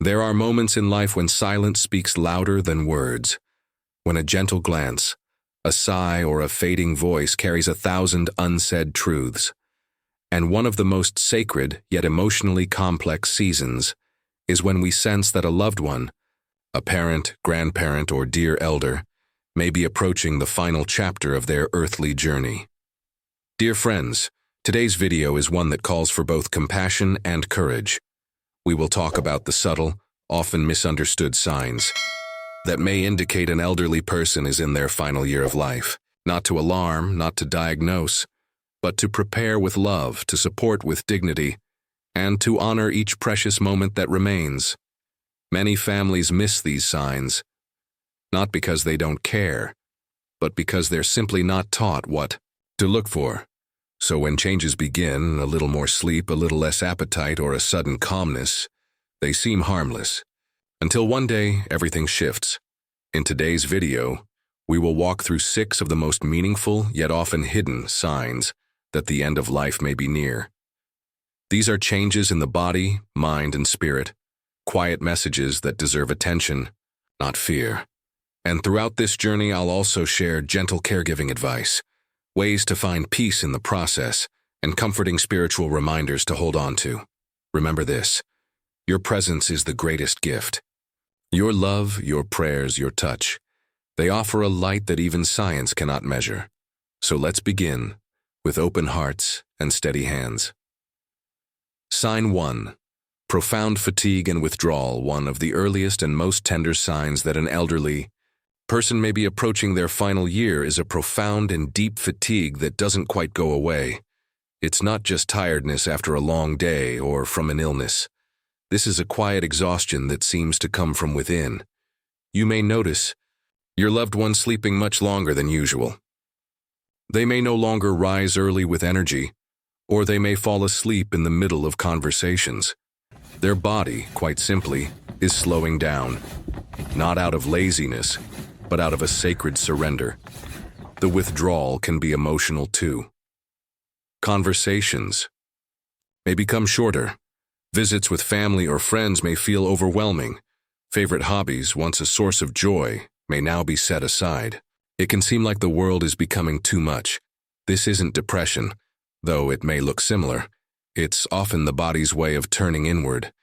There are moments in life when silence speaks louder than words, when a gentle glance, a sigh, or a fading voice carries 1,000 unsaid truths. And one of the most sacred, yet emotionally complex seasons is when we sense that a loved one, a parent, grandparent, or dear elder, may be approaching the final chapter of their earthly journey. Dear friends, today's video is one that calls for both compassion and courage. We will talk about the subtle, often misunderstood signs that may indicate an elderly person is in their final year of life. Not to alarm, not to diagnose, but to prepare with love, to support with dignity, and to honor each precious moment that remains. Many families miss these signs, not because they don't care, but because they're simply not taught what to look for. So when changes begin, a little more sleep, a little less appetite, or a sudden calmness, they seem harmless. Until one day, everything shifts. In today's video, we will walk through 6 of the most meaningful, yet often hidden, signs that the end of life may be near. These are changes in the body, mind, and spirit, quiet messages that deserve attention, not fear. And throughout this journey, I'll also share gentle caregiving advice, ways to find peace in the process, and comforting spiritual reminders to hold on to. Remember this: your presence is the greatest gift. Your love, your prayers, your touch, they offer a light that even science cannot measure. So let's begin with open hearts and steady hands. Sign 1. Profound fatigue and withdrawal, one of the earliest and most tender signs that an elderly person may be approaching their final year, is a profound and deep fatigue that doesn't quite go away. It's not just tiredness after a long day or from an illness. This is a quiet exhaustion that seems to come from within. You may notice your loved one sleeping much longer than usual. They may no longer rise early with energy, or they may fall asleep in the middle of conversations. Their body, quite simply, is slowing down, not out of laziness, but out of a sacred surrender. The withdrawal can be emotional too. Conversations may become shorter. Visits with family or friends may feel overwhelming. Favorite hobbies, once a source of joy, may now be set aside. It can seem like the world is becoming too much. This isn't depression, though it may look similar. It's often the body's way of turning inward.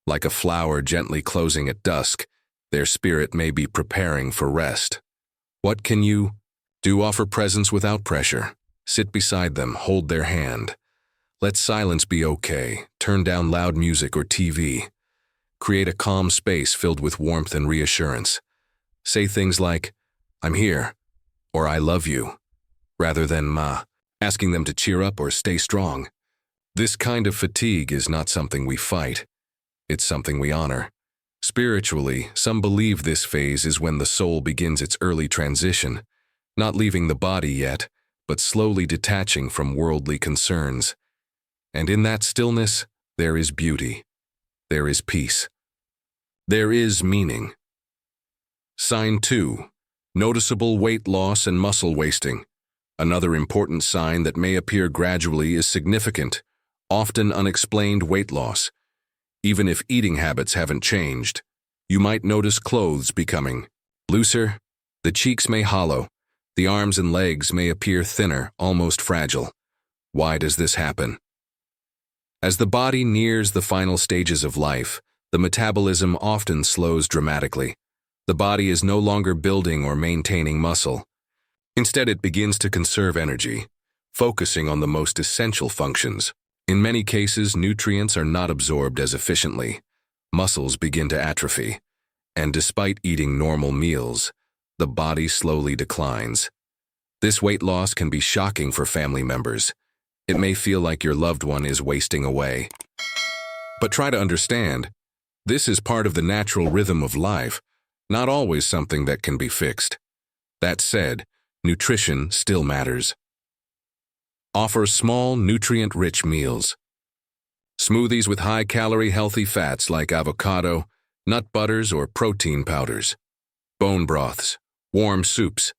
Like a flower gently closing at dusk, their spirit may be preparing for rest. What can you do? Offer presence without pressure. Sit beside them, hold their hand. Let silence be okay. Turn down loud music or TV. Create a calm space filled with warmth and reassurance. Say things like, "I'm here," or "I love you," rather than "Ma," asking them to cheer up or stay strong. This kind of fatigue is not something we fight. It's something we honor. Spiritually, some believe this phase is when the soul begins its early transition, not leaving the body yet, but slowly detaching from worldly concerns. And in that stillness, there is beauty. There is peace. There is meaning. Sign 2. Noticeable weight loss and muscle wasting. Another important sign that may appear gradually is significant, often unexplained weight loss. Even if eating habits haven't changed, you might notice clothes becoming looser, the cheeks may hollow, the arms and legs may appear thinner, almost fragile. Why does this happen? As the body nears the final stages of life, the metabolism often slows dramatically. The body is no longer building or maintaining muscle. Instead, it begins to conserve energy, focusing on the most essential functions. In many cases, nutrients are not absorbed as efficiently. Muscles begin to atrophy, and despite eating normal meals, the body slowly declines. This weight loss can be shocking for family members. It may feel like your loved one is wasting away. But try to understand, this is part of the natural rhythm of life, not always something that can be fixed. That said, nutrition still matters. Offer small, nutrient-rich meals. Smoothies with high-calorie healthy fats like avocado, nut butters, or protein powders. Bone broths, warm soups.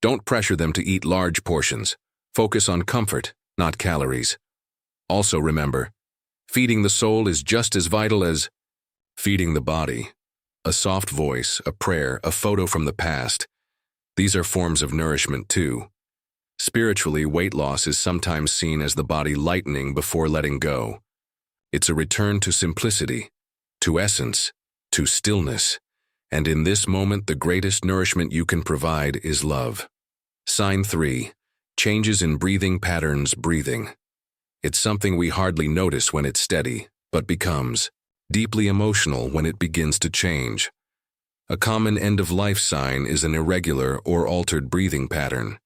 Don't pressure them to eat large portions. Focus on comfort, not calories. Also remember, feeding the soul is just as vital as Feeding the body. A soft voice, a prayer, a photo from the past. These are forms of nourishment too. Spiritually, weight loss is sometimes seen as the body lightening before letting go. It's a return to simplicity, to essence, to stillness. And in this moment, the greatest nourishment you can provide is love. Sign 3. Changes in breathing patterns. Breathing. It's something we hardly notice when it's steady, but becomes deeply emotional when it begins to change. A common end-of-life sign is an irregular or altered breathing pattern.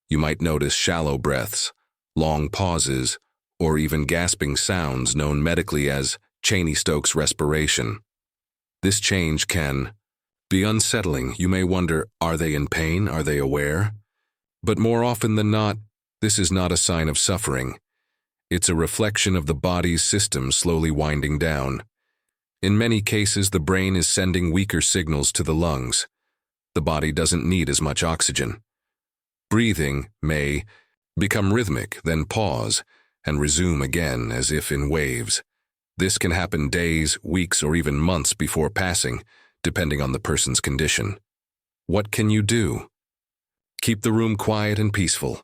You might notice shallow breaths, long pauses, or even gasping sounds known medically as Cheney-Stokes respiration. This change can be unsettling. You may wonder, are they in pain? Are they aware? But more often than not, this is not a sign of suffering. It's a reflection of the body's system slowly winding down. In many cases, the brain is sending weaker signals to the lungs. The body doesn't need as much oxygen. Breathing may become rhythmic, then pause, and resume again as if in waves. This can happen days, weeks, or even months before passing, depending on the person's condition. What can you do? Keep the room quiet and peaceful.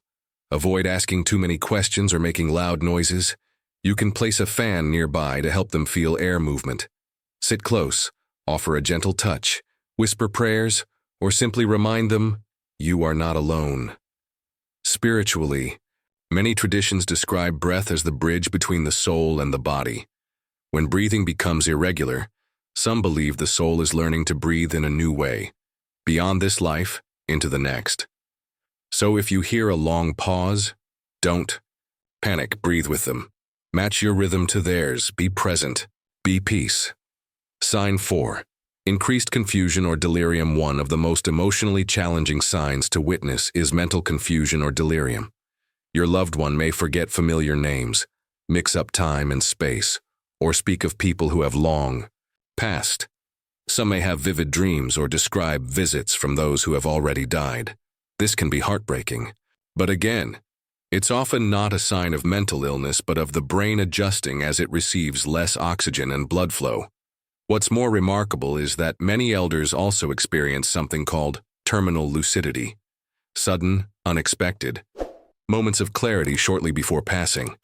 Avoid asking too many questions or making loud noises. You can place a fan nearby to help them feel air movement. Sit close, offer a gentle touch, whisper prayers, or simply remind them, you are not alone. Spiritually, many traditions describe breath as the bridge between the soul and the body. When breathing becomes irregular, some believe the soul is learning to breathe in a new way, beyond this life, into the next. So if you hear a long pause, don't panic, breathe with them. Match your rhythm to theirs, be present, be peace. Sign 4. Increased confusion or delirium. One of the most emotionally challenging signs to witness is mental confusion or delirium. Your loved one may forget familiar names, mix up time and space, or speak of people who have long passed. Some may have vivid dreams or describe visits from those who have already died. This can be heartbreaking. But again, it's often not a sign of mental illness but of the brain adjusting as it receives less oxygen and blood flow. What's more remarkable is that many elders also experience something called terminal lucidity. Sudden, unexpected moments of clarity shortly before passing.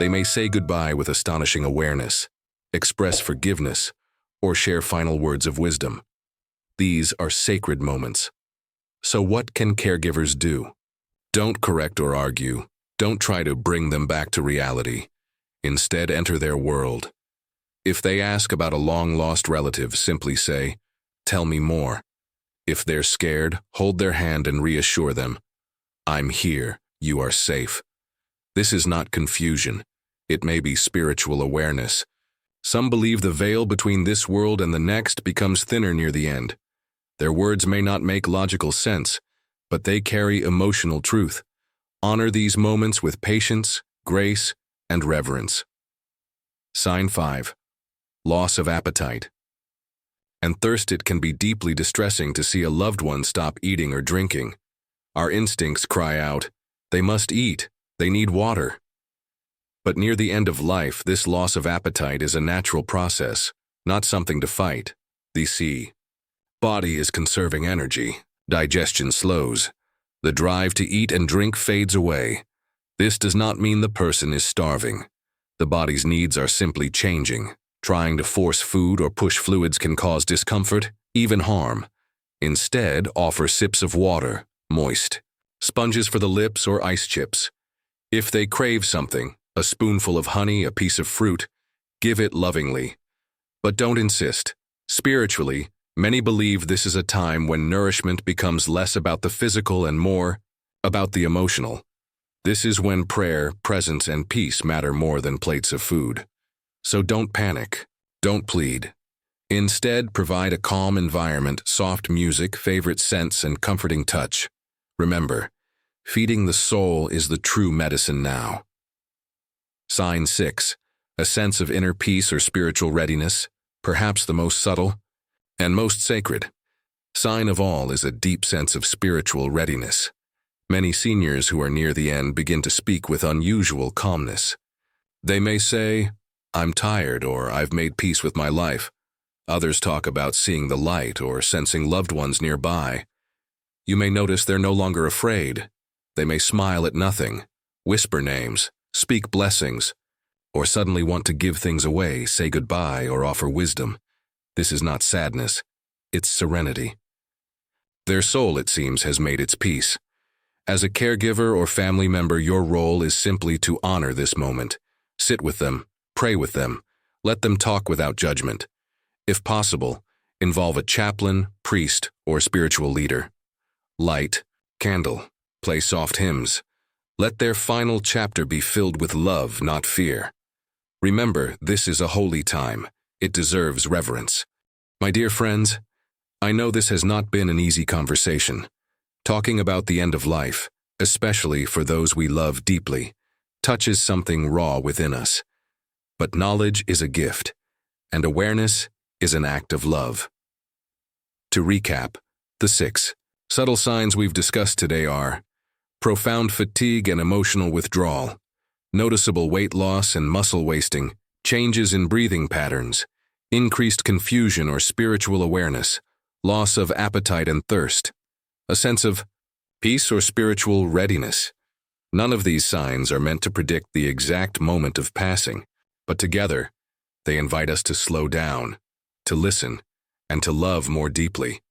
They may say goodbye with astonishing awareness, express forgiveness, or share final words of wisdom. These are sacred moments. So what can caregivers do? Don't correct or argue. Don't try to bring them back to reality. Instead, enter their world. If they ask about a long-lost relative, simply say, "Tell me more." If they're scared, hold their hand and reassure them, "I'm here, you are safe." This is not confusion. It may be spiritual awareness. Some believe the veil between this world and the next becomes thinner near the end. Their words may not make logical sense, but they carry emotional truth. Honor these moments with patience, grace, and reverence. Sign 5. Loss of appetite and thirst. It can be deeply distressing to see a loved one stop eating or drinking. Our instincts cry out, they must eat, they need water. But near the end of life, this loss of appetite is a natural process, not something to fight. The body is conserving energy, digestion slows, the drive to eat and drink fades away. This does not mean the person is starving. The body's needs are simply changing. Trying to force food or push fluids can cause discomfort, even harm. Instead, offer sips of water, moist, sponges for the lips, or ice chips. If they crave something, a spoonful of honey, a piece of fruit, give it lovingly. But don't insist. Spiritually, many believe this is a time when nourishment becomes less about the physical and more about the emotional. This is when prayer, presence, and peace matter more than plates of food. So don't panic, don't plead. Instead, provide a calm environment, soft music, favorite scents, and comforting touch. Remember, feeding the soul is the true medicine now. Sign 6. A sense of inner peace or spiritual readiness, perhaps the most subtle and most sacred sign of all is a deep sense of spiritual readiness. Many seniors who are near the end begin to speak with unusual calmness. They may say, "I'm tired," or "I've made peace with my life." Others talk about seeing the light or sensing loved ones nearby. You may notice they're no longer afraid. They may smile at nothing, whisper names, speak blessings, or suddenly want to give things away, say goodbye, or offer wisdom. This is not sadness, it's serenity. Their soul, it seems, has made its peace. As a caregiver or family member, your role is simply to honor this moment. Sit with them, pray with them, let them talk without judgment. If possible, involve a chaplain, priest, or spiritual leader. Light, candle, play soft hymns. Let their final chapter be filled with love, not fear. Remember, this is a holy time. It deserves reverence. My dear friends, I know this has not been an easy conversation. Talking about the end of life, especially for those we love deeply, touches something raw within us. But knowledge is a gift, and awareness is an act of love. To recap, the 6 subtle signs we've discussed today are profound fatigue and emotional withdrawal, noticeable weight loss and muscle wasting, changes in breathing patterns, increased confusion or spiritual awareness, loss of appetite and thirst, a sense of peace or spiritual readiness. None of these signs are meant to predict the exact moment of passing, but together, they invite us to slow down, to listen, and to love more deeply.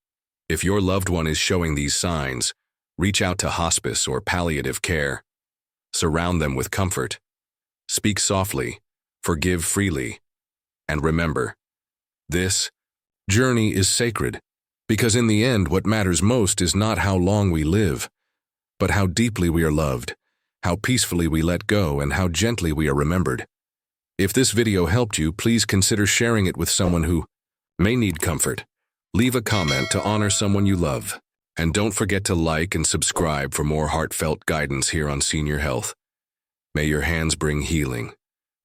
If your loved one is showing these signs, reach out to hospice or palliative care. Surround them with comfort. Speak softly, forgive freely, and remember, this journey is sacred, because in the end what matters most is not how long we live, but how deeply we are loved, how peacefully we let go, and how gently we are remembered. If this video helped you, please consider sharing it with someone who may need comfort. Leave a comment to honor someone you love, and don't forget to like and subscribe for more heartfelt guidance here on Senior Health. May your hands bring healing,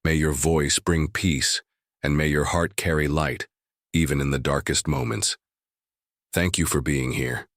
may your voice bring peace, and may your heart carry light, even in the darkest moments. Thank you for being here.